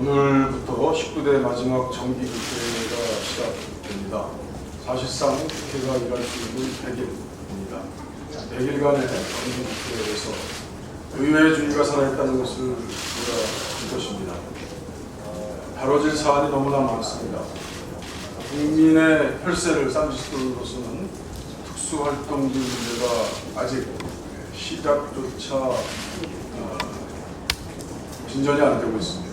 오늘부터 19대 마지막 정기국회가 시작됩니다. 사실상 국회가 일할 수 있는 100일입니다. 100일간의 정기국회에서 의회 준위가 살아있다는 것을 보여줄 것입니다. 다뤄질 사안이 너무나 많습니다. 국민의 혈세를 쌈짓돈으로서는 특수활동비 문제가 아직 시작조차 진전이 안 되고 있습니다.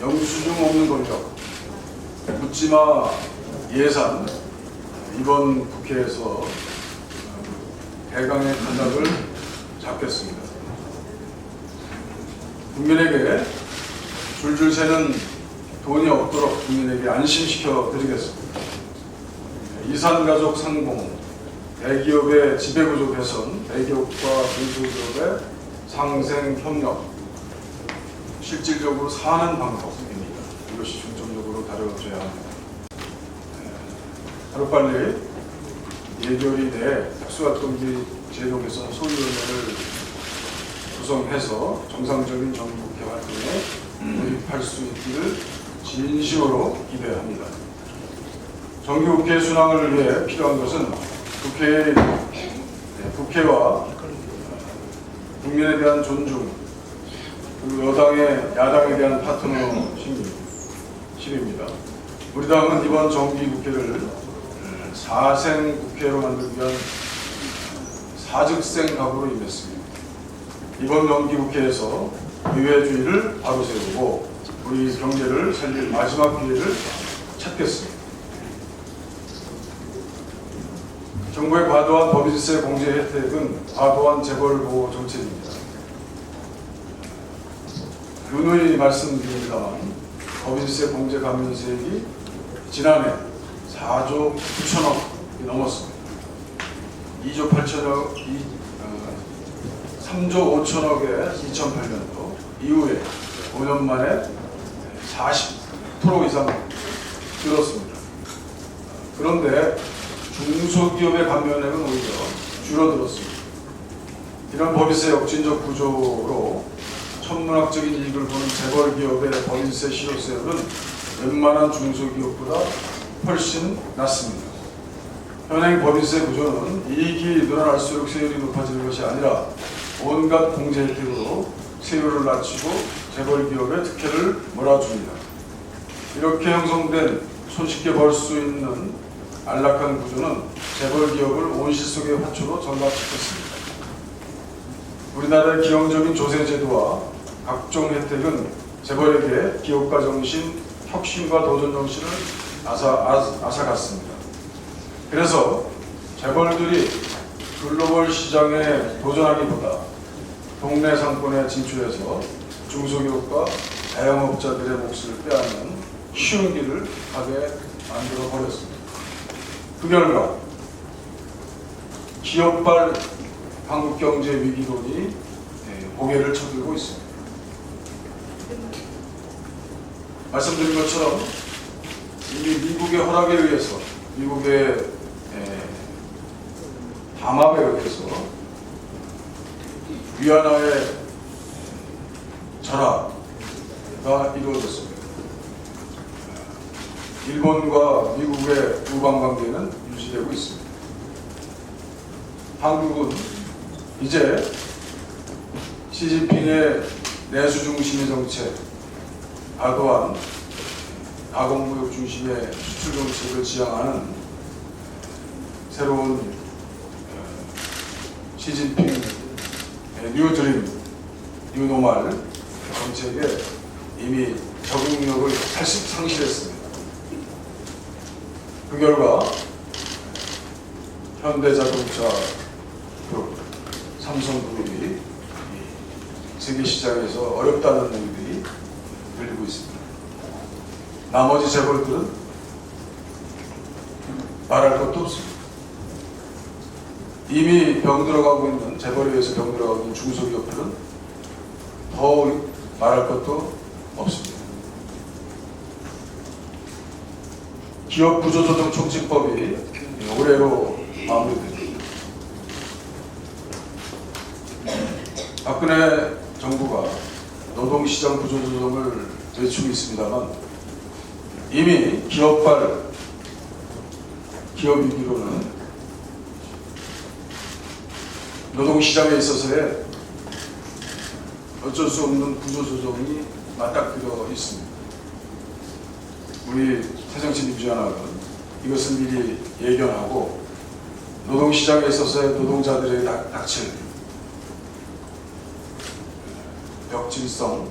영수증 없는 권력, 묻지마 예산, 이번 국회에서 대강의 단락을 잡겠습니다. 국민에게 줄줄 새는 돈이 없도록 국민에게 안심시켜 드리겠습니다. 이산가족 상봉, 대기업의 지배구조 개선, 대기업과 중소기업의 상생협력, 실질적으로 사는 방법입니다. 이것이 중점적으로 다뤄져야 합니다. 하루빨리 예결위 내 특수활동비 제도 개선 소위원회를 구성해서 정상적인 정기국회 활동에 돌입할 수 있기를 진심으로 기대합니다. 정기국회 순항을 위해 필요한 것은 국회와 국민에 대한 존중, 그리고 야당에 대한 파트너십입니다. 우리 당은 이번 정기국회를 사생 국회로 만들기 위한 사직생 각오로 임했습니다. 이번 정기국회에서 의회주의를 바로 세우고 우리 경제를 살릴 마지막 기회를 찾겠습니다. 정부의 과도한 법인세 공제 혜택은 과도한 재벌 보호 정책입니다. 누누이 말씀드립니다만 법인세 공제 감면세액이 지난해 4조 9천억이 넘었습니다. 2조 8천억, 3조 5천억에 2008년도 이후에 5년 만에 40% 이상 줄었습니다. 그런데 중소기업의 감면액은 오히려 줄어들었습니다. 이런 법인세 역진적 구조로 천문학적인 이익을 보는 재벌 기업의 법인세 실효세율은 웬만한 중소기업보다 훨씬 낮습니다. 현행 법인세 구조는 이익이 늘어날수록 세율이 높아지는 것이 아니라 온갖 공제 혜택으로 세율을 낮추고 재벌 기업의 특혜를 몰아줍니다. 이렇게 형성된 손쉽게 벌 수 있는 안락한 구조는 재벌 기업을 온실속의 화초로 전락시켰습니다. 우리나라의 기형적인 조세제도와 각종 혜택은 재벌에게 기업가 정신, 혁신과 도전 정신을 앗아갔습니다. 그래서 재벌들이 글로벌 시장에 도전하기보다 동네 상권에 진출해서 중소기업과 자영업자들의 몫을 빼앗는 쉬운 길을 가게 만들어 버렸습니다. 그 결과 기업발 한국경제 위기론이 고개를 쳐들고 있습니다. 말씀드린 것처럼 이미 미국의 허락에 의해서, 미국의 담합에 의해서 위안화의 절하가 이루어졌습니다. 일본과 미국의 우방관계는 유지되고 있습니다. 한국은 이제 시진핑의 내수 중심의 정책, 과도한 가공무역 중심의 수출 정책을 지향하는 새로운 시진핑 뉴드림, 뉴노멀 정책에 이미 적응력을 다시 상실했습니다. 그 결과 현대자동차 그룹, 삼성그룹이 세계 시장에서 어렵다는 얘기들이 들리고 있습니다. 나머지 재벌들은 말할 것도 없습니다. 이미 병들어가고 있는, 재벌에 의해서 병들어가고 있는 중소기업들은 더 말할 것도 없습니다. 기업 구조조정 촉진법이 올해로 마무리됩니다. 박근혜 정부가 노동시장 구조조정을 외치고 있습니다만 이미 기업 위기로는 노동시장에 있어서의 어쩔 수 없는 구조조정이 맞닥뜨려 있습니다. 우리 새정치민주연합은 이것을 미리 예견하고 노동시장에 있어서의 노동자들의 닥칠 벽진성,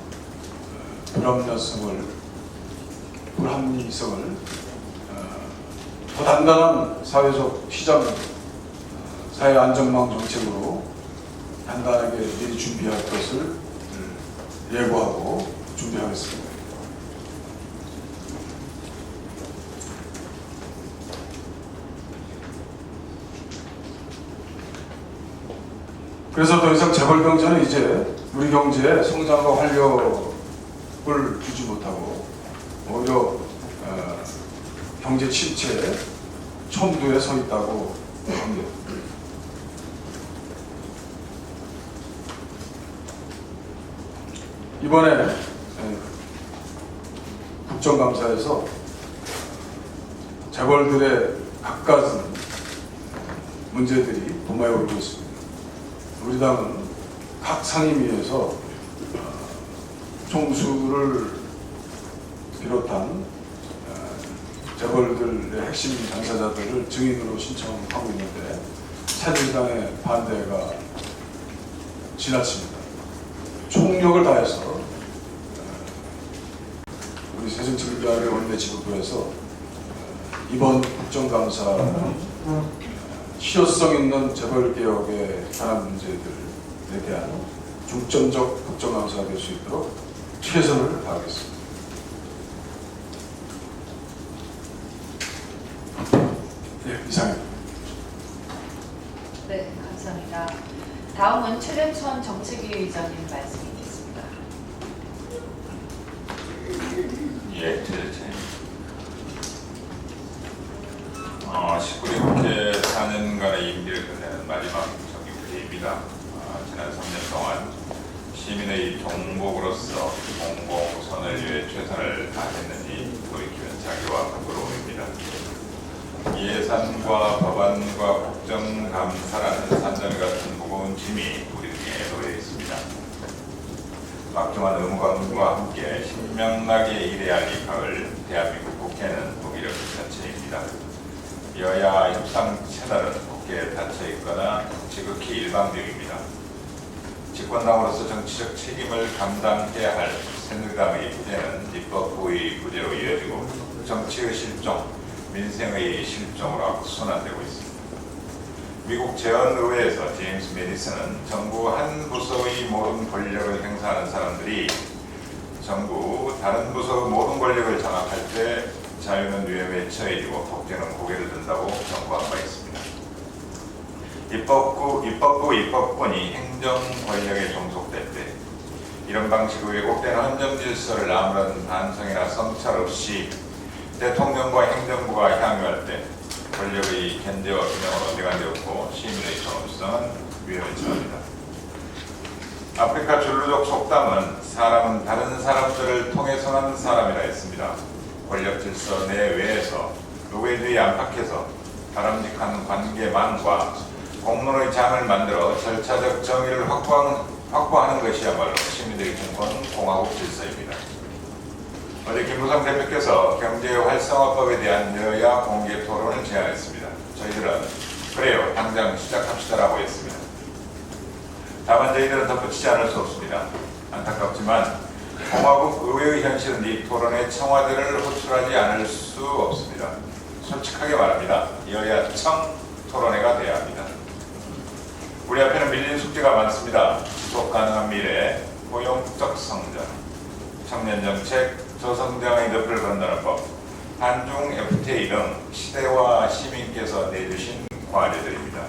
불합리성을 더 단단한 사회적 시장, 사회 안전망 정책으로 단단하게 미리 준비할 것을 예고하고 준비하겠습니다. 그래서 더 이상 재벌 경제는 이제 우리 경제에 성장과 활력을 주지 못하고 오히려 경제 침체의 첨두에 서 있다고 합니다. 이번에 국정감사에서 재벌들의 갖가지 문제들이 도마에 오르고 있습니다. 우리 당은 각 상임위에서 총수를 비롯한 재벌들의 핵심 당사자들을 증인으로 신청하고 있는데 새누리당의 반대가 지나칩니다. 총력을 다해서 우리 새정치민주연합의 원내 지도부에서 이번 국정감사는 실효성 있는 재벌개혁에 관한 문제들에 대한 중점적 국정감사가 될 수 있도록 최선을 다하겠습니다. 네, 이상입니다. 네, 감사합니다. 다음은 최재천 정책위 의장님 말씀이 있겠습니다. 예, 최재천입니다. 19대 국회 4년간의 임기를 끝내는 마지막 정기국회입니다. 지난 3년 동안 시민의 종복으로서 공공선을 위해 최선을 다했느니 돌이키는 자기와 부끄러움입니다. 예산과 법안과 국정감사라는 산더미 같은 무거운 짐이 우리 등에 놓여 있습니다. 막중한 의무감과 함께 신명나게 일해야 할 이 가을 대한민국 국회는 무기력 자체입니다. 여야 협상 채널은 국회에 닫혀 있거나 지극히 일방적입니다. 집권당으로서 정치적 책임을 감당해야 할 새누리당의 부재는 입법부의 부재로 이어지고 정치의 실종, 민생의 실종으로 악순환되고 있습니다. 미국 재헌의회에서 제임스 메디슨은 정부 한 부서의 모든 권력을 행사하는 사람들이 정부 다른 부서의 모든 권력을 장악할 때 자유는 위험에 처해지고 독재는 고개를 든다고 경고한 바 있습니다. 입법권이 행정 권력에 종속될 때 이런 방식의 왜곡된 헌정 질서를 아무런 반성이나 성찰 없이 대통령과 행정부가 향유할 때 권력의 견제와 균형은 어디간되었고 시민의 존엄성은 위험에 처합니다. 아프리카 줄루족 속담은 사람은 다른 사람들을 통해서만 사람이라 했습니다. 권력 질서 내외에서 노예주의 안팎에서 바람직한 관계망과 공론의 장을 만들어 절차적 정의를 확보하는 것이야말로 시민들이 꿈꾸는 공화국 질서입니다. 어제 김무성 대표께서 경제 활성화법에 대한 여야 공개 토론을 제안했습니다. 저희들은 그래요, 당장 시작합시다라고 했습니다. 다만 저희들은 덧붙이지 않을 수 없습니다. 안타깝지만 공화국 의회의 현실은 이 토론의 청와대를 호출하지 않을 수 없습니다. 솔직하게 말합니다. 여야 청 토론회가 돼야 합니다. 우리 앞에는 밀린 숙제가 많습니다. 지속 가능한 미래, 고용적 성장, 청년 정책, 저성장의 늪을 건너는 법, 한중 FTA 등 시대와 시민께서 내주신 과제들입니다.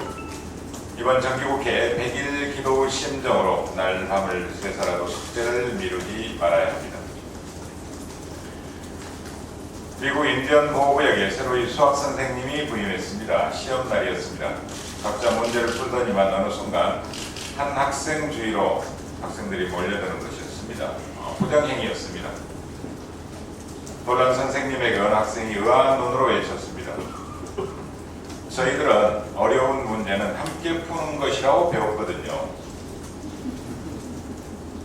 이번 정기국회 100일 기도 심정으로 날 밤을 새서라도 숙제를 미루지 말아야 합니다. 미국 인디언 보호구역에 새로이 수학 선생님이 부임했습니다. 시험 날이었습니다. 각자 문제를 풀더니만 어느 순간 한 학생 주위로 학생들이 몰려드는 것이었습니다. 부정행위였습니다. 논란 선생님에게 어느 학생이 의아한 눈으로 외쳤습니다. 저희들은 어려운 문제는 함께 푸는 것이라고 배웠거든요.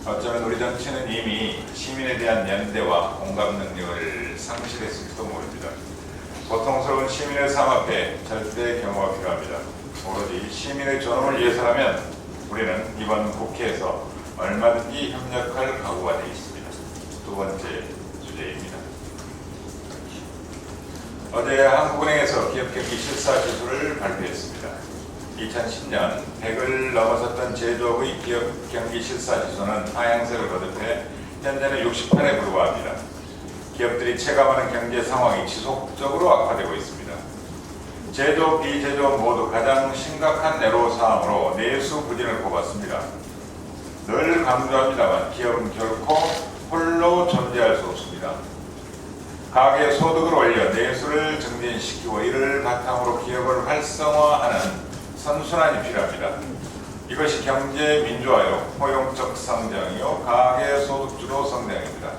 어쩌면 우리 정치는 이미 시민에 대한 연대와 공감 능력을 상실했을지도 모릅니다. 고통스러운 시민의 삶 앞에 절대 경호가 필요합니다. 오로지 시민의 존엄을 위해서라면 우리는 이번 국회에서 얼마든지 협력할 각오가 되어 있습니다. 두 번째 주제입니다. 어제 한국은행에서 기업경기 실사지수를 발표했습니다. 2010년 100을 넘어섰던 제조업의 기업경기 실사지수는 하향세를 거듭해 현재는 68에 불과합니다. 기업들이 체감하는 경제 상황이 지속적으로 악화되고 있습니다. 제조업, 비제조업 모두 가장 심각한 애로사항으로 내수 부진을 꼽았습니다. 늘 강조합니다만 기업은 결코 홀로 존재할 수 없습니다. 가계 소득을 올려 내수를 증진시키고 이를 바탕으로 기업을 활성화하는 선순환이 필요합니다. 이것이 경제 민주화요, 포용적 성장이요, 가계 소득주도 성장입니다.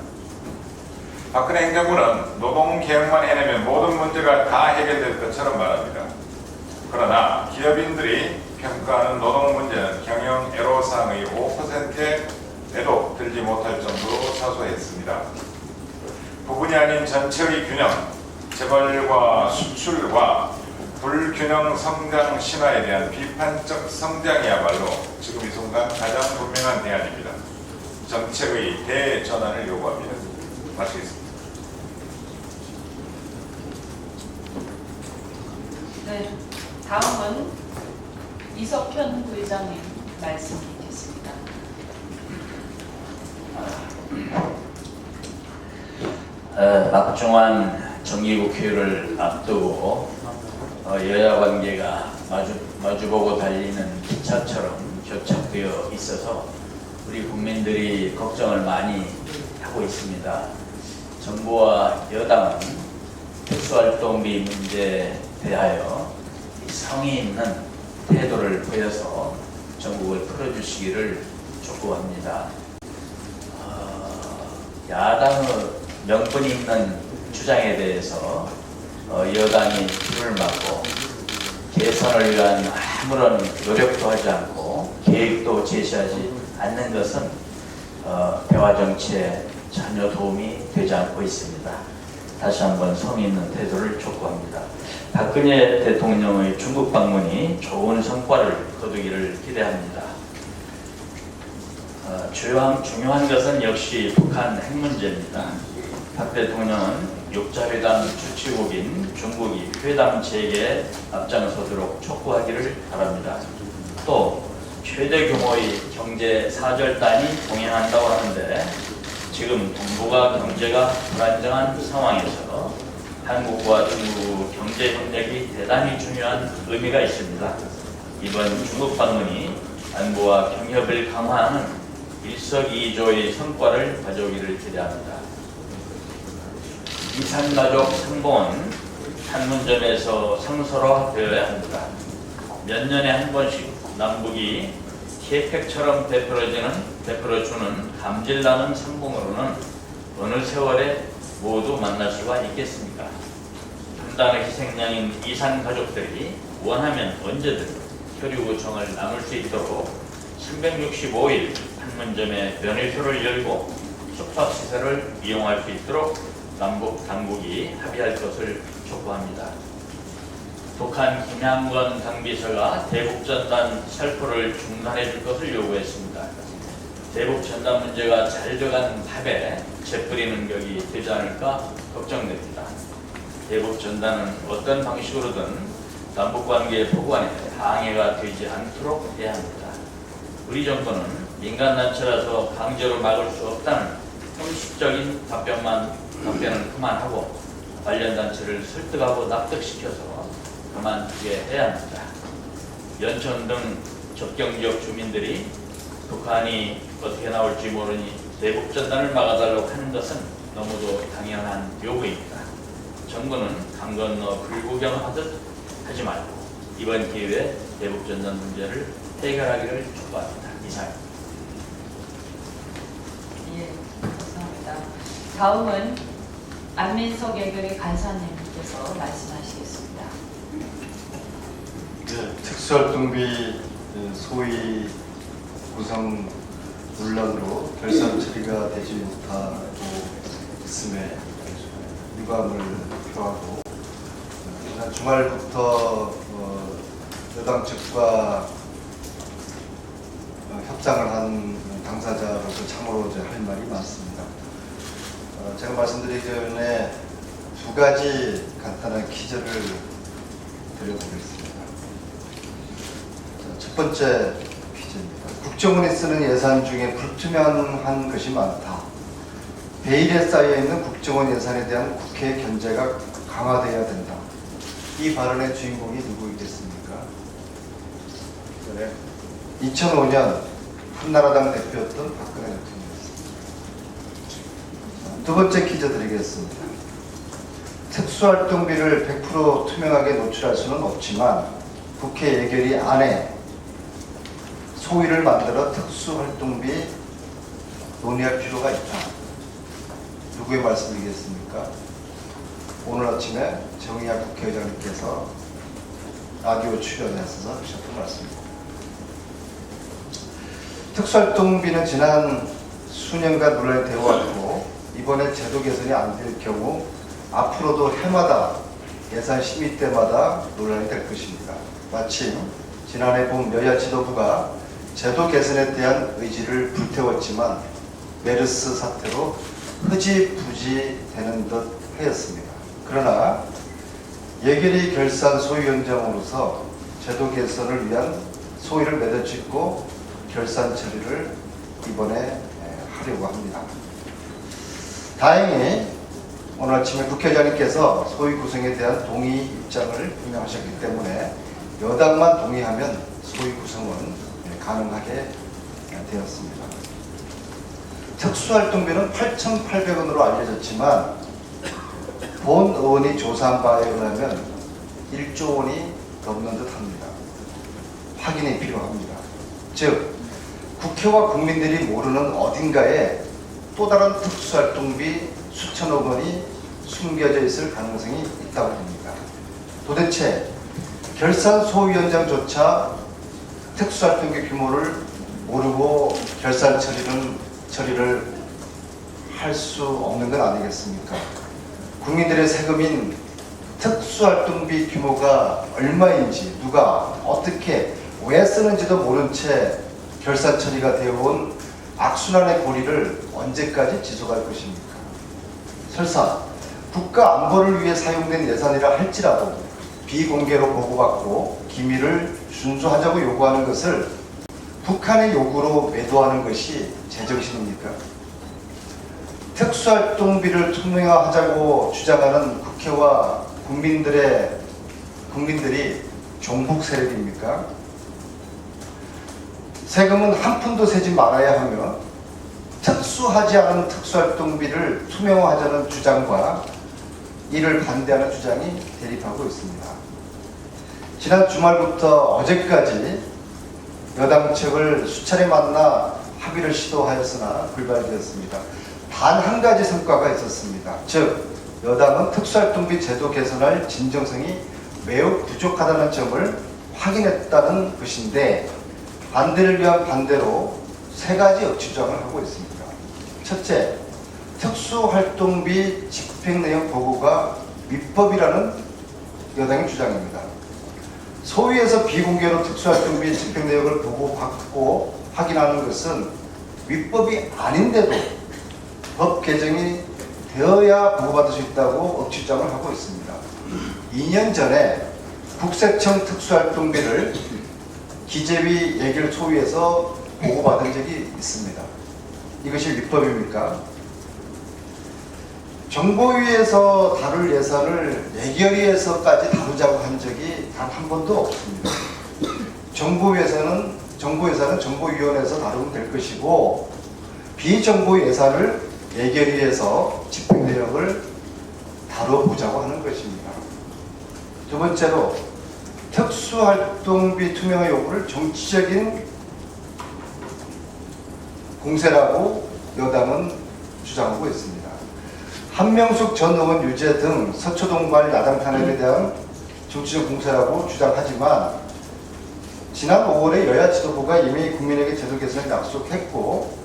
박근혜 행정부는 노동개혁만 해내면 모든 문제가 다 해결될 것처럼 말합니다. 그러나 기업인들이 평가하는 노동 문제는 경영 애로사항의 5%에도 들지 못할 정도로 사소했습니다. 부분이 아닌 전체의 균형, 재벌과 수출과 불균형 성장 신화에 대한 비판적 성장이야말로 지금 이 순간 가장 분명한 대안입니다. 정책의 대전환을 요구합니다. 마치겠습니다. 네, 다음은 이석현 부회장님 말씀 듣겠습니다. 막중한 정기국회를 앞두고 여야 관계가 마주보고 달리는 기차처럼 교착되어 있어서 우리 국민들이 걱정을 많이 하고 있습니다. 정부와 여당은 특수활동비 문제에 대하여 성의 있는 태도를 보여서 전국을 풀어주시기를 촉구합니다. 야당의 명분 있는 주장에 대해서 여당이 귀를 막고 개선을 위한 아무런 노력도 하지 않고 계획도 제시하지 않는 것은 대화 정치에 전혀 도움이 되지 않고 있습니다. 다시 한번 성의 있는 태도를 촉구합니다. 박근혜 대통령의 중국 방문이 좋은 성과를 거두기를 기대합니다. 중요한 것은 역시 북한 핵 문제입니다. 박 대통령은 육자회담 주최국인 중국이 회담 재개에 앞장서도록 촉구하기를 바랍니다. 또 최대 규모의 경제 사절단이 동행한다고 하는데 지금 동북아 경제가 불안정한 상황에서 한국과 중국 경제 협력이 대단히 중요한 의미가 있습니다. 이번 중국 방문이 안보와 경협을 강화하는 일석이조의 성과를 가져오기를 기대합니다. 이산가족 상봉은 판문점에서 성서화되어야 합니다. 몇 년에 한 번씩 남북이 케이크처럼 베풀어주는 감질나는 상봉으로는 어느 세월에 모두 만날 수가 있겠습니까? 분단의 희생양인 이산 가족들이 원하면 언제든 혈유구청을 나눌 수 있도록 365일 판문점에 면회소를 열고 숙박시설을 이용할 수 있도록 남북 당국이 합의할 것을 촉구합니다. 북한 김양건 당비서가 대북전단 살포를 중단해 줄 것을 요구했습니다. 대북전단 문제가 잘 돼간 합에 재뿌리는 격이 되지 않을까 걱정됩니다. 대북전단은 어떤 방식으로든 남북관계 보관에 방해가 되지 않도록 해야 합니다. 우리 정부는 민간단체라서 강제로 막을 수 없다는 형식적인 답변은 그만하고 관련 단체를 설득하고 납득시켜서 그만두게 해야 합니다. 연천 등 접경지역 주민들이 북한이 어떻게 나올지 모르니 대북전단을 막아달라고 하는 것은 너무도 당연한 요구입니다. 정부는 강 건너 불구경하듯 하지 말고 이번 기회에 대북전단 문제를 해결하기를 촉구합니다. 이상입니다. 예. 다음은 안민석 예결위 간사님께서 말씀하시겠습니다. 네, 특수활동비 소위 구성 논란으로 결산 처리가 되지 못하고 있음에 유감을 표하고 지난 주말부터 여당 측과 협상을 한 당사자로서 참으로 이제 할 말이 많습니다. 제가 말씀드리기 전에 두 가지 간단한 퀴즈를 드려보겠습니다. 첫 번째 퀴즈입니다. 국정원이 쓰는 예산 중에 불투명한 것이 많다. 베일에 쌓여있는 국정원 예산에 대한 국회 견제가 강화되어야 된다. 이 발언의 주인공이 누구이겠습니까? 2005년 한나라당 대표였던 박근혜 대통령이었습니다. 두 번째 퀴즈 드리겠습니다. 특수활동비를 100% 투명하게 노출할 수는 없지만 국회 예결위 안에 소위를 만들어 특수활동비 논의할 필요가 있다. 누구의 말씀이겠습니까? 오늘 아침에 정의학 국회의장님께서 라디오 출연하셔서 하셨던 말씀입니다. 특수활동비는 지난 수년간 논란이 되어 왔고 이번에 제도 개선이 안 될 경우 앞으로도 해마다 예산 심의 때마다 논란이 될 것입니다. 마침 지난해 봄 여야 지도부가 제도 개선에 대한 의지를 불태웠지만 메르스 사태로 흐지부지 되는 듯 하였습니다. 그러나 예결위 결산 소위원장으로서 제도 개선을 위한 소위를 맺어짓고 결산 처리를 이번에 하려고 합니다. 다행히 오늘 아침에 국회의장님께서 소위 구성에 대한 동의 입장을 표명하셨기 때문에 여당만 동의하면 소위 구성은 가능하게 되었습니다. 특수활동비는 8,800원으로 알려졌지만 본 의원이 조사한 바에 의하면 1조 원이 넘는 듯합니다. 확인이 필요합니다. 즉 국회와 국민들이 모르는 어딘가에 또 다른 특수활동비 수천억 원이 숨겨져 있을 가능성이 있다고 봅니다. 도대체 결산소위원장조차 특수활동비 규모를 모르고 결산 처리를 할 수 없는 건 아니겠습니까? 국민들의 세금인 특수활동비 규모가 얼마인지 누가 어떻게 왜 쓰는지도 모른 채 결산 처리가 되어온 악순환의 고리를 언제까지 지속할 것입니까? 설사 국가 안보를 위해 사용된 예산이라 할지라도 비공개로 보고받고 기밀을 준수하자고 요구하는 것을 북한의 요구로 매도하는 것이 제정신입니까? 특수활동비를 투명화하자고 주장하는 국회와 국민들이 종북 세력입니까? 세금은 한 푼도 세지 말아야 하며 특수하지 않은 특수활동비를 투명화하자는 주장과 이를 반대하는 주장이 대립하고 있습니다. 지난 주말부터 어제까지 여당 측을 수차례 만나 합의를 시도하였으나 불발되었습니다. 단 한 가지 성과가 있었습니다. 즉 여당은 특수활동비 제도 개선할 진정성이 매우 부족하다는 점을 확인했다는 것인데 반대를 위한 반대로 세 가지 억지주장을 하고 있습니다. 첫째, 특수활동비 집행내용 보고가 위법이라는 여당의 주장입니다. 소위에서 비공개로 특수활동비 집행내용을 보고받고 확인하는 것은 위법이 아닌데도 법 개정이 되어야 보고받을 수 있다고 억지주장을 하고 있습니다. 2년 전에 국세청 특수활동비를 기재위 예결 소위에서 보고받은 적이 있습니다. 이것이 위법입니까? 정보위에서 다룰 예산을 예결위에서까지 다루자고 한 적이 단 한 번도 없습니다. 정보 예산은 정보위원회에서 다루면 될 것이고 비정보 예산을 예결위에서 집행 내역을 다뤄보자고 하는 것입니다. 두 번째로 특수활동비 투명화 요구를 정치적인 공세라고 여당은 주장하고 있습니다. 한명숙 전 의원 유죄 등 서초동발 야당 탄핵에 대한 정치적 공세라고 주장하지만 지난 5월에 여야 지도부가 이미 국민에게 제도 개선을 약속했고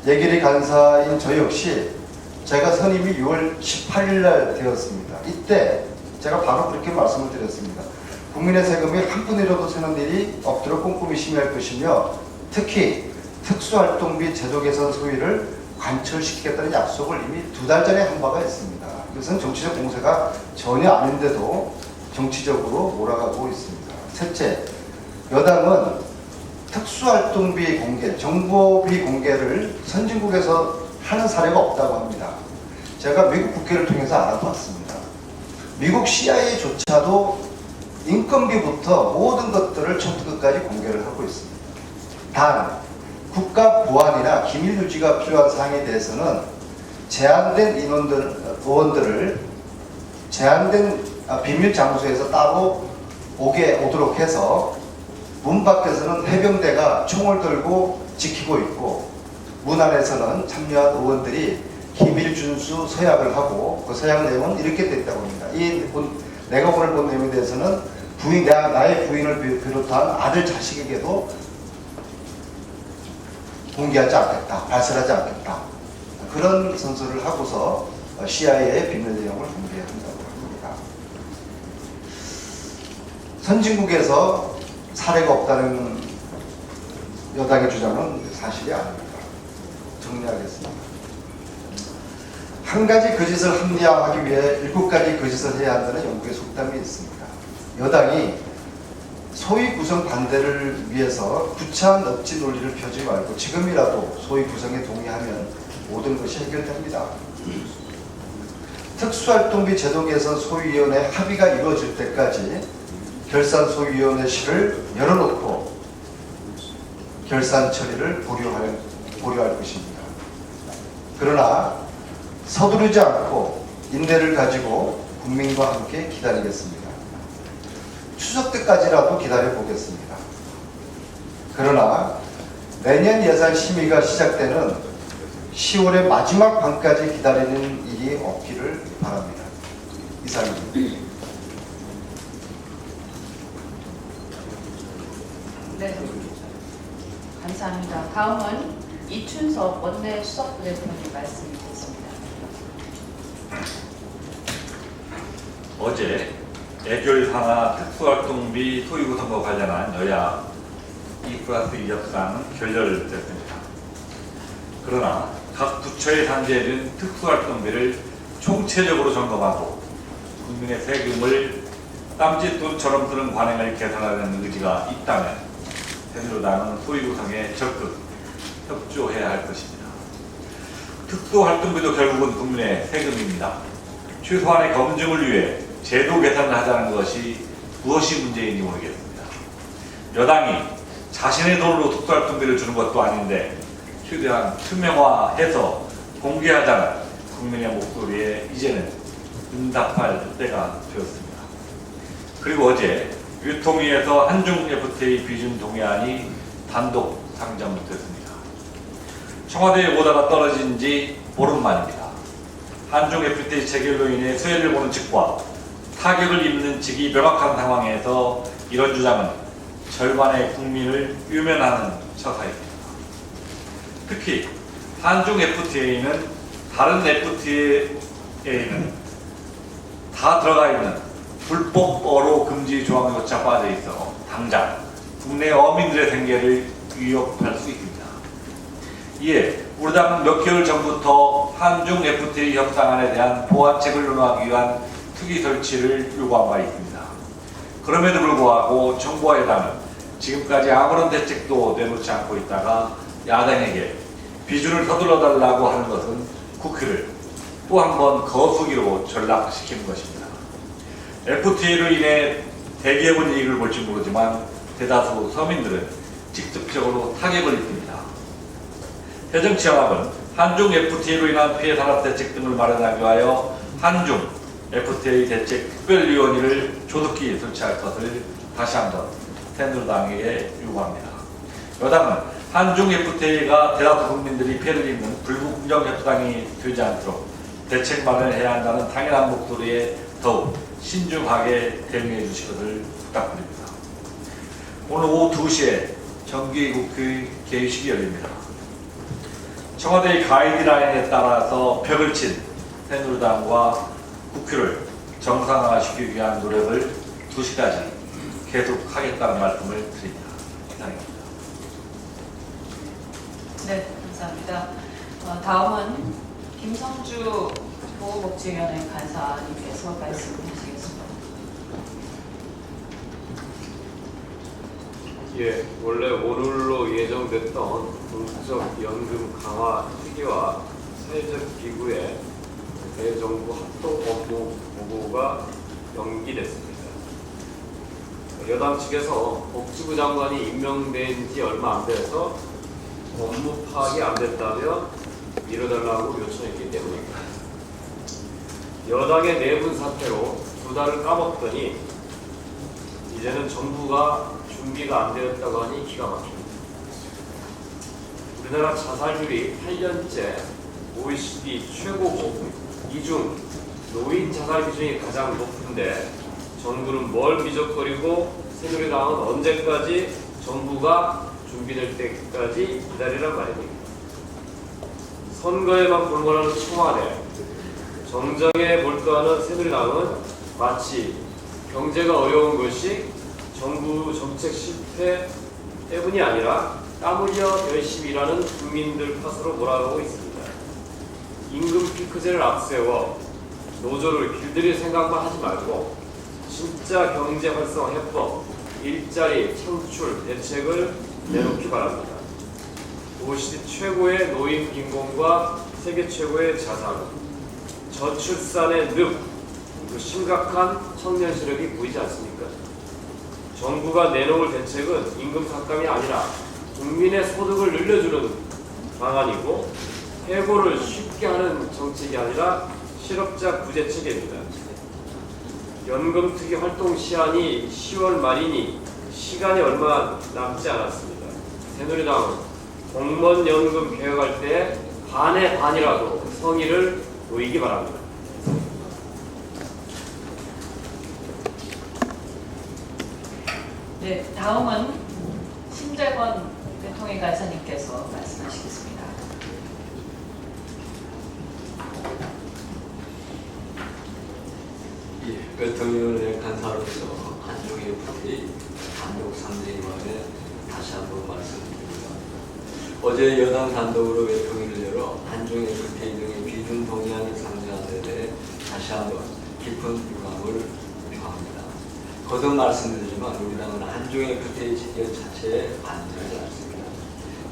예결위 간사인 저 역시 제가 선임이 6월 18일 날 되었습니다. 이때 제가 바로 그렇게 말씀을 드렸습니다. 국민의 세금이 한 푼이라도 새는 일이 없도록 꼼꼼히 심의할 것이며 특히 특수활동비 제도 개선 소위를 관철시키겠다는 약속을 이미 2달 전에 한 바가 있습니다. 이것은 정치적 공세가 전혀 아닌데도 정치적으로 몰아가고 있습니다. 셋째, 여당은 특수활동비 공개, 정보비 공개를 선진국에서 하는 사례가 없다고 합니다. 제가 미국 국회를 통해서 알아봤습니다. 미국 CIA조차도 인건비부터 모든 것들을 처음부터 끝까지 공개를 하고 있습니다. 단, 국가 보안이나 기밀 유지가 필요한 사항에 대해서는 제한된 의원들을 제한된 비밀 장소에서 따로 오도록 해서 문 밖에서는 해병대가 총을 들고 지키고 있고 문 안에서는 참여한 의원들이 기밀 준수 서약을 하고 그 서약 내용은 이렇게 됐다고 합니다. 내가 오늘 본 내용에 대해서는 나의 부인을 비롯한 아들 자식에게도 공개하지 않겠다, 발설하지 않겠다. 그런 선서를 하고서 CIA의 비밀 내용을 공개한다고 합니다. 선진국에서 사례가 없다는 여당의 주장은 사실이 아닙니다. 정리하겠습니다. 한 가지 거짓을 합리화하기 위해 7가지 거짓을 해야 한다는 영국의 속담이 있습니다. 여당이 소위 구성 반대를 위해서 구차한 넙지 논리를 펴지 말고 지금이라도 소위 구성에 동의하면 모든 것이 해결됩니다. 특수활동비 제도 개선 소위위원회 합의가 이루어질 때까지 결산 소위위원회 실을 열어놓고 결산 처리를 보류할 것입니다. 그러나 서두르지 않고 인내를 가지고 국민과 함께 기다리겠습니다. 추석 때까지라도 기다려보겠습니다. 그러나 내년 예산 심의가 시작되는 10월의 마지막 밤까지 기다리는 일이 없기를 바랍니다. 이상입니다. 네, 감사합니다. 다음은 이춘석 원내 수석부대표님 말씀이 있겠습니다. 어제 애결 산하 특수활동비 소유 선거 관련한 여야 2+2 협상은 결렬됐습니다. 그러나 각 부처에 산재해준 특수활동비를 총체적으로 점검하고 국민의 세금을 땀짓돈처럼 쓰는 관행을 개선하려는 의지가 있다면 새누리당은 소위 구성에 적극 협조해야 할 것입니다. 특수활동비도 결국은 국민의 세금입니다. 최소한의 검증을 위해 제도 개선을 하자는 것이 무엇이 문제인지 모르겠습니다. 여당이 자신의 돈으로 특수활동비를 주는 것도 아닌데 최대한 투명화해서 공개하자는 국민의 목소리에 이제는 응답할 때가 되었습니다. 그리고 어제 유통위에서 한중 FTA 비준 동의안이 단독 상정됐습니다. 청와대의 오다가 떨어진 지 보름 만입니다. 한중 FTA 체결로 인해 수혜를 보는 측과 타격을 입는 측이 명확한 상황에서 이런 주장은 절반의 국민을 유면하는 처사입니다. 특히 한중 FTA는 다른 FTA에는 다 들어가 있는 불법 어로 금지 조항조차 빠져 있어 당장 국내 어민들의 생계를 위협할 수 있습니다. 이에 우리 당은 몇 개월 전부터 한중 FTA 협상안에 대한 보완책을 논의하기 위한 특위 설치를 요구한 바 있습니다. 그럼에도 불구하고 정부와 여당은 지금까지 아무런 대책도 내놓지 않고 있다가 야당에게 비준을 서둘러 달라고 하는 것은 국회를 또 한 번 거수기로 전락시키는 것입니다. FTA로 인해 대기업은 이익을 볼지 모르지만 대다수 서민들은 직접적으로 타격을 입습니다. 새정치연합은 한중 FTA로 인한 피해 산업 대책 등을 마련하기 위하여 한중 FTA 대책 특별위원회를 조속히 설치할 것을 다시 한번 새누리당에게 요구합니다. 여당은 한중 FTA가 대다수 국민들이 피해를 입는 불공정 협상이 되지 않도록 대책 마련해야 한다는 당연한 목소리에 더욱 신중하게 대응해 주시기를 부탁드립니다. 오늘 오후 2시에 정기국회 개의식이 열립니다. 청와대의 가이드라인에 따라서 벽을 친 새누리당과 국회를 정상화시키기 위한 노력을 2시까지 계속하겠다는 말씀을 드립니다. 이상입니다. 네, 감사합니다. 다음은 김성주 보호복지위원회 간사님께서 말씀하시겠습니다. 예, 원래 오늘로 예정됐던 공적 연금 강화 특위와 사회적 기구의 대정부 합동 업무 보고가 연기됐습니다. 여당 측에서 복지부 장관이 임명된 지 얼마 안 돼서 업무 파악이 안 됐다며 미뤄달라고 요청했기 때문입니다. 여당의 내분 사태로 2달을 까먹더니 이제는 정부가 준비가 안 되었다고 하니 기가 막힙니다. 우리나라 자살률이 8년째 OECD 최고고 이 중 노인 자살 비중이 가장 높은데 정부는 뭘 미적거리고 새누리당은 언제까지 정부가 준비될 때까지 기다리란 말입니다. 선거에만 불문하는 청와대, 정정에 몰두하는 새누리당은 마치 경제가 어려운 것이 정부 정책 실패 때문이 아니라 땀 흘려 열심히 일하는 국민들 탓으로 몰아가고 있습니다. 임금 피크제를 앞세워 노조를 길들일 생각만 하지 말고 진짜 경제 활성화 해법, 일자리 창출 대책을 내놓기 바랍니다. OECD 최고의 노인 빈곤과 세계 최고의 자살, 저출산의 늪, 그 심각한 청년 실업이 보이지 않습니까? 정부가 내놓을 대책은 임금 삭감이 아니라 국민의 소득을 늘려주는 방안이고 해고를 쉽게 하는 정책이 아니라 실업자 구제 체계입니다. 연금특위 활동 시한이 10월 말이니 시간이 얼마 남지 않았습니다. 새누리당은 공무원 연금 개혁할 때 반의 반이라도 성의를 보이기 바랍니다. 네, 다음은 심재권 대통령 간사님께서 말씀하시겠습니다. 대통령의 간사로서 한종의 부디 단독 상대위원회 다시 한번 말씀드립니다. 어제 여당 단독으로 외통위를 열어 한종의 부태 등의 비준 동의안을 상정한 데 대해 다시 한번 깊은 유감을 표합니다. 거듭 말씀드리지만 우리 당은 한종의 부태의 지적 자체에 반대하지 않습니다.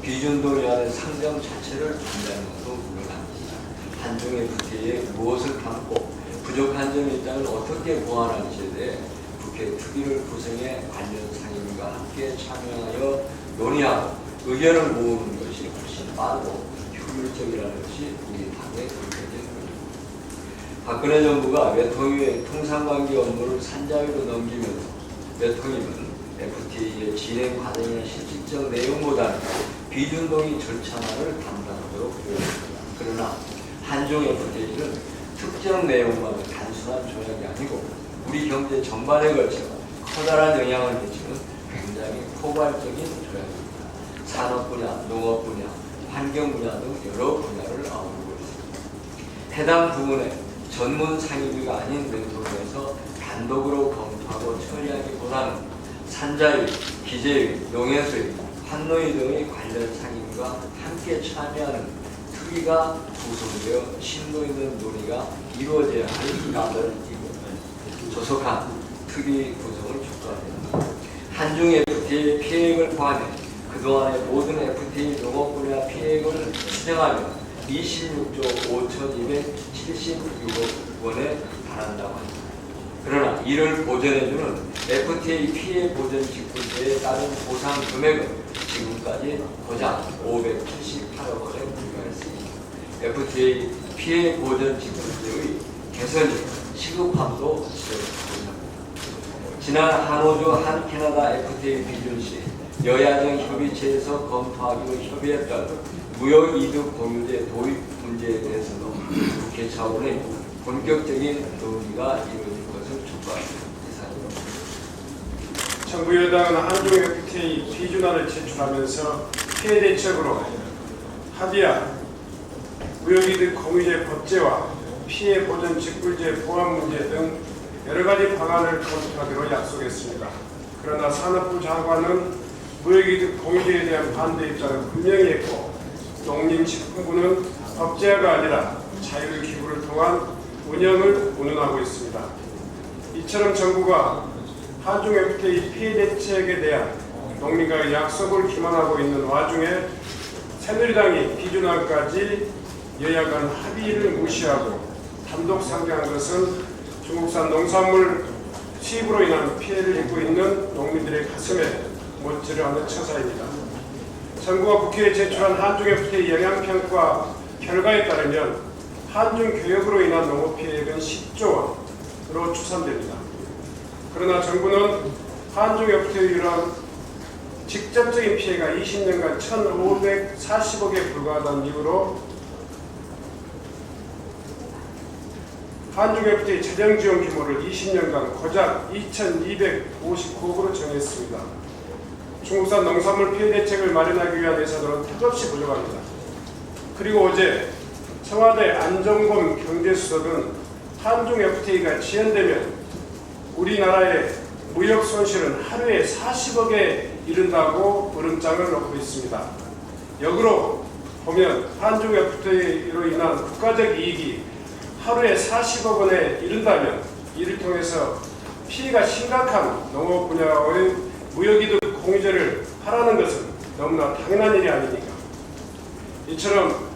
비준 동의안의 상정 자체를 반대하는 것도 물론합니다. 한종의 부태에 무엇을 담고 부족한 점이 있다면 어떻게 보완할지에 대해 국회 특위를 구성해 관련 상임위가 함께 참여하여 논의하고 의견을 모으는 것이 훨씬 빠르고 효율적이라는 것이 우리 당의 의견입니다. 박근혜 정부가 외통위의 통상관계 업무를 산자위로 넘기면서 외통위는 FTA의 진행 과정이나 실질적 내용보다는 비준동의 절차만을 담당하도록 되었습니다. 그러나 한종 FTA는 특정 내용만은 단순한 조약이 아니고 우리 경제 전반에 걸쳐 커다란 영향을 미치는 굉장히 포괄적인 조약입니다. 산업 분야, 농업 분야, 환경 분야 등 여러 분야를 아우르고 있습니다. 해당 부분에 전문 상임위가 아닌 외통위에서 단독으로 검토하고 처리하기보다는 산자위, 기재위, 농해수위, 환노위 등의 관련 상임위가 함께 참여하는 특위가 구성되어 심도 있는 논의가 이루어져야 할 까닭을 조속한 특위 구성을 촉구합니다. 한중 FTA 피해액을 포함해 그동안의 모든 FTA 농업 분야 피해액을 추정하면 26조 5,276억 원에 달한다고 합니다. 그러나 이를 보전해주는 FTA 피해 보전 직분제에 따른 보상 금액은 지금까지 고작 578억 원에 불과했습니다. FTA 피해 보전 직분제의 개선이 시급함도 지적합니다. 지난 한호주 한캐나다 FTA 비준 시 여야정 협의체에서 검토하기로 협의했던 무역 이득 공유제 도입 문제에 대해서도 국회 차원의 본격적인 논의가 이루어질 것을 촉구합니다. 이상입니다. 정부 여당은 한중 FTA 비준안을 제출하면서 피해 대책으로 합의안, 무역이득 공유제 법제와 피해 보전 직불제 보완 문제 등 여러 가지 방안을 검토하기로 약속했습니다. 그러나 산업부 장관은 무역이득 공유제에 대한 반대 입장을 분명히 했고, 농림식품부는 법제화가 아니라 자율기구를 통한 운영을 운운하고 있습니다. 이처럼 정부가 한중 FTA 피해 대책에 대한 농민과의 약속을 기만하고 있는 와중에 새누리당이 비준안까지 여야 간 합의를 무시하고 단독 상정한 것은 중국산 농산물 수입으로 인한 피해를 입고 있는 농민들의 가슴에 못지를 않는 처사입니다. 정부가 국회에 제출한 한중 FTA 영향평가 결과에 따르면 한중 교역으로 인한 농업 피해액은 10조 원으로 추산됩니다. 그러나 정부는 한중 FTA로 인한 직접적인 피해가 20년간 1,540억에 불과하다는 이유로 한중 FTA 재정 지원 규모를 20년간 고작 2,259억으로 정했습니다. 중국산 농산물 피해 대책을 마련하기 위한 예산으로는 턱없이 부족합니다. 그리고 어제 청와대 안정범 경제수석은 한중 FTA가 지연되면 우리나라의 무역 손실은 하루에 40억에 이른다고 으름장을 놓고 있습니다. 역으로 보면 한중 FTA로 인한 국가적 이익이 하루에 40억 원에 이른다면 이를 통해서 피해가 심각한 농업 분야의 무역이득 공유제를 하라는 것은 너무나 당연한 일이 아닙니까? 이처럼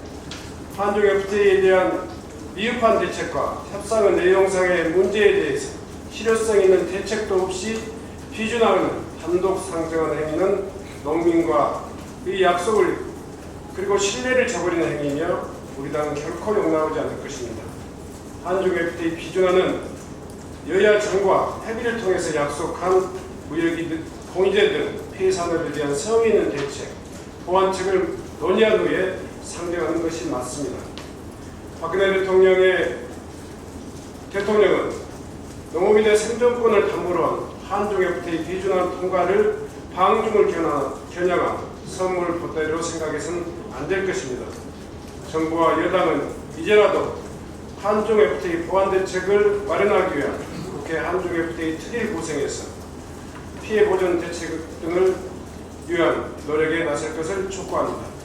한중 FTA에 대한 미흡한 대책과 협상의 내용상의 문제에 대해서 실효성 있는 대책도 없이 비준하는 단독 상정하는 행위는 농민과의 약속을 그리고 신뢰를 저버리는 행위이며 우리 당은 결코 용납하지 않을 것입니다. 한중 FTA 비준안은 여야 정부와 협의를 통해서 약속한 무역이득 공유제 등 피해 산업에 대한 성의 있는 대책, 보완책을 논의한 후에 상정하는 것이 맞습니다. 박근혜 대통령은 농업인의 생존권을 담보로 한 한중 FTA 비준안 통과를 방중을 겨냥한 선물 보따리로 생각해서는 안 될 것입니다. 정부와 여당은 이제라도 한중 FTA 보완 대책을 마련하기 위한 국회 한중 FTA 특일 구성에서 피해 보전 대책 등을 위한 노력에 나설 것을 촉구합니다.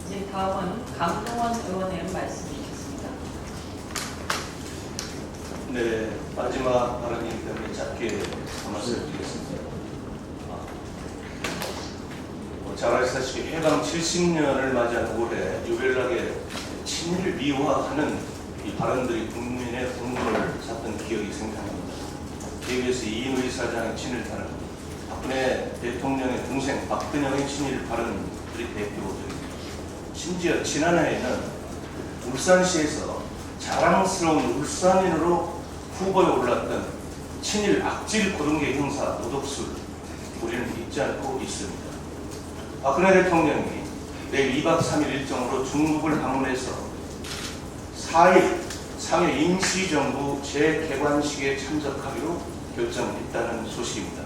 네, 다음은 강동원 의원의 말씀 주시겠습니다. 네, 마지막 발언이기 때문에 짧게 말씀드리겠습니다. 잘 아시다시피 해방 70년을 맞이한 올해 유별나게 친일 미화하는 이 발언들이 국민의 분노를 샀던 기억이 생생합니다. KBS 이인우 이사장의 친일 발언, 박근혜 대통령의 동생 박근영의 친일 발언들이 대표적입니다. 심지어 지난해에는 울산시에서 자랑스러운 울산인으로 후보에 올랐던 친일 악질 고등계 형사 노덕술 우리는 잊지 않고 있습니다. 박근혜 대통령이 내일 2박 3일 일정으로 중국을 방문해서 4일 상해 임시정부 재개관식에 참석하기로 결정했다는 소식입니다.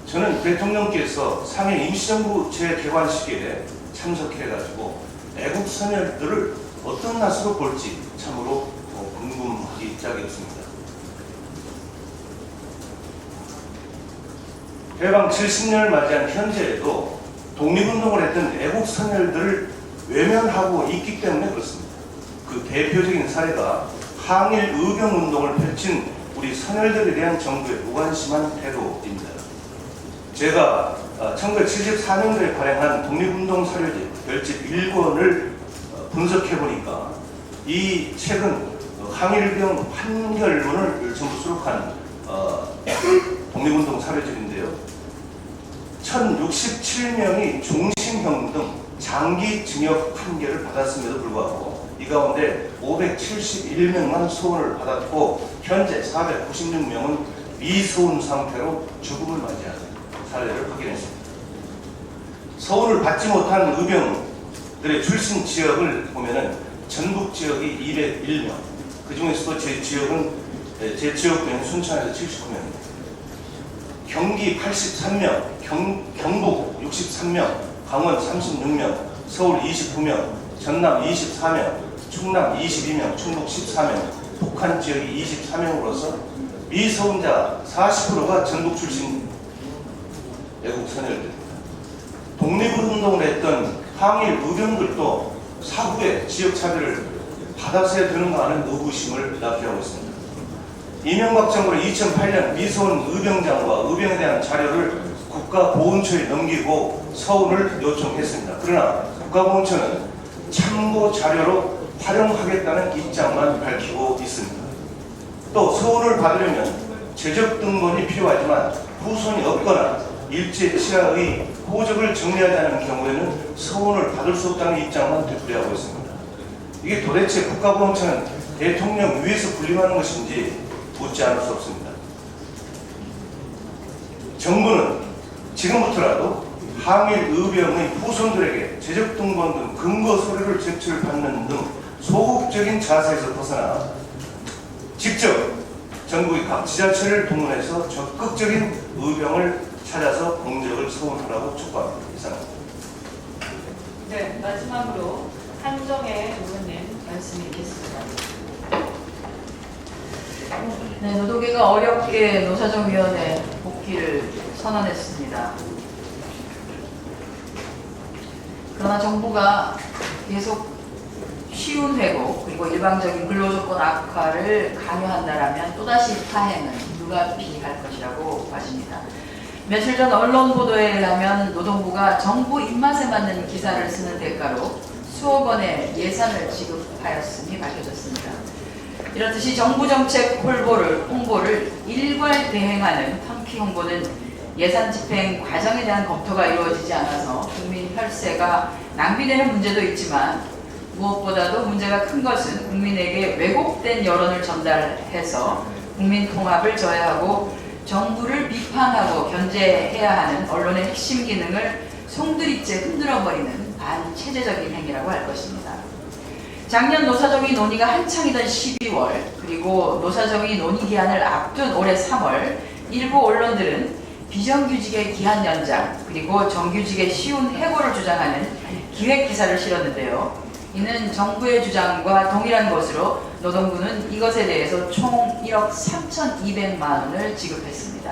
저는 대통령께서 상해 임시정부 재개관식에 참석해가지고 애국 선열들을 어떤 낯으로 볼지 참으로 궁금하기 짝이었습니다. 해방 70년을 맞이한 현재에도 독립운동을 했던 애국 선열들을 외면하고 있기 때문에 그렇습니다. 그 대표적인 사례가 항일 의병운동을 펼친 우리 선열들에 대한 정부의 무관심한 태도입니다. 제가 1974년도에 발행한 독립운동 사료집 별집 1권을 분석해보니까 이 책은 항일병 판결문을 전부 수록한 독립운동 사료집인데요. 1067명이 종신형 등 장기징역 판결을 받았음에도 불구하고 이 가운데 571명만 소원을 받았고 현재 496명은 미소원 상태로 죽음을 맞이하는 사례를 확인했습니다. 소원을 받지 못한 의병 출신 지역을 보면은 전북 지역이 201명, 그 중에서도 제 지역구는 순천에서 79명입니다. 경기 83명, 경북 63명, 강원 36명, 서울 29명, 전남 24명, 충남 22명, 충북 14명, 북한 지역이 24명으로서 미서원자 40%가 전북 출신 애국 선열입니다. 독립운동을 했던 항일 의병들도 사후에 지역차별을 받았어야 되는가 하는 의구심을 낳게 하고 있습니다. 이명박 정부는 2008년 미서원 의병장과 의병에 대한 자료를 국가보훈처에 넘기고 서운을 요청했습니다. 그러나 국가보훈처는 참고 자료로 활용하겠다는 입장만 밝히고 있습니다. 또 서운을 받으려면 재적 등본이 필요하지만 후손이 없거나 일제 치하의 호적을 정리하자는 경우에는 서운을 받을 수 없다는 입장만 되풀이하고 있습니다. 이게 도대체 국가보훈처는 대통령 위에서 군림하는 것인지 묻지 않을 수 없습니다. 정부는 지금부터라도 항일 의병의 후손들에게 재적 등본 등 근거 서류를 제출받는 등 소극적인 자세에서 벗어나 직접 전국의 각 지자체를 동원해서 적극적인 의병을 찾아서 공적을 서운하라고 촉구합니다. 이상입니다. 네, 마지막으로 한정혜 의원님 말씀이 있겠습니다. 네, 노동계가 어렵게 노사정위원회 복귀를 선언했습니다. 그러나 정부가 계속 쉬운 회고 그리고 일방적인 근로조건 악화를 강요한다라면 또다시 파행은 불가피할 것이라고 봐집니다. 며칠 전 언론 보도에 의하면 노동부가 정부 입맛에 맞는 기사를 쓰는 대가로 수억 원의 예산을 지급하였음이 밝혀졌습니다. 이렇듯이 정부 정책 홍보를 일괄 대행하는 탐키 홍보는 예산 집행 과정에 대한 검토가 이루어지지 않아서 국민 혈세가 낭비되는 문제도 있지만 무엇보다도 문제가 큰 것은 국민에게 왜곡된 여론을 전달해서 국민 통합을 저해하고 정부를 비판하고 견제해야 하는 언론의 핵심 기능을 송두리째 흔들어버리는 반체제적인 행위라고 할 것입니다. 작년 노사정의 논의가 한창이던 12월 그리고 노사정의 논의 기한을 앞둔 올해 3월 일부 언론들은 비정규직의 기한 연장 그리고 정규직의 쉬운 해고를 주장하는 기획 기사를 실었는데요. 이는 정부의 주장과 동일한 것으로 노동부는 이것에 대해서 총 1억 3,200만 원을 지급했습니다.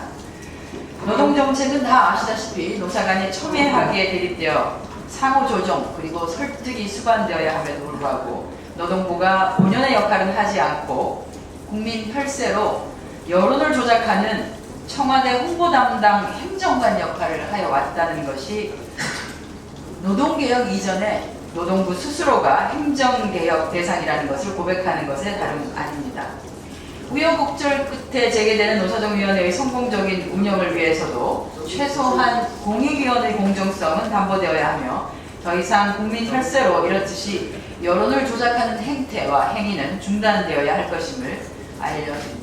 노동정책은 다 아시다시피 노사 간에 첨예하게 대립되어 상호조정 그리고 설득이 수반되어야 함에도 불구하고 노동부가 본연의 역할은 하지 않고 국민 혈세로 여론을 조작하는 청와대 홍보 담당 행정관 역할을 하여 왔다는 것이 노동개혁 이전에 노동부 스스로가 행정개혁 대상이라는 것을 고백하는 것에 다름 아닙니다. 우여곡절 끝에 재개되는 노사정위원회의 성공적인 운영을 위해서도 최소한 공익위원회의 공정성은 담보되어야 하며 더 이상 국민 혈세로 이렇듯이 여론을 조작하는 행태와 행위는 중단되어야 할 것임을 알려드립니다.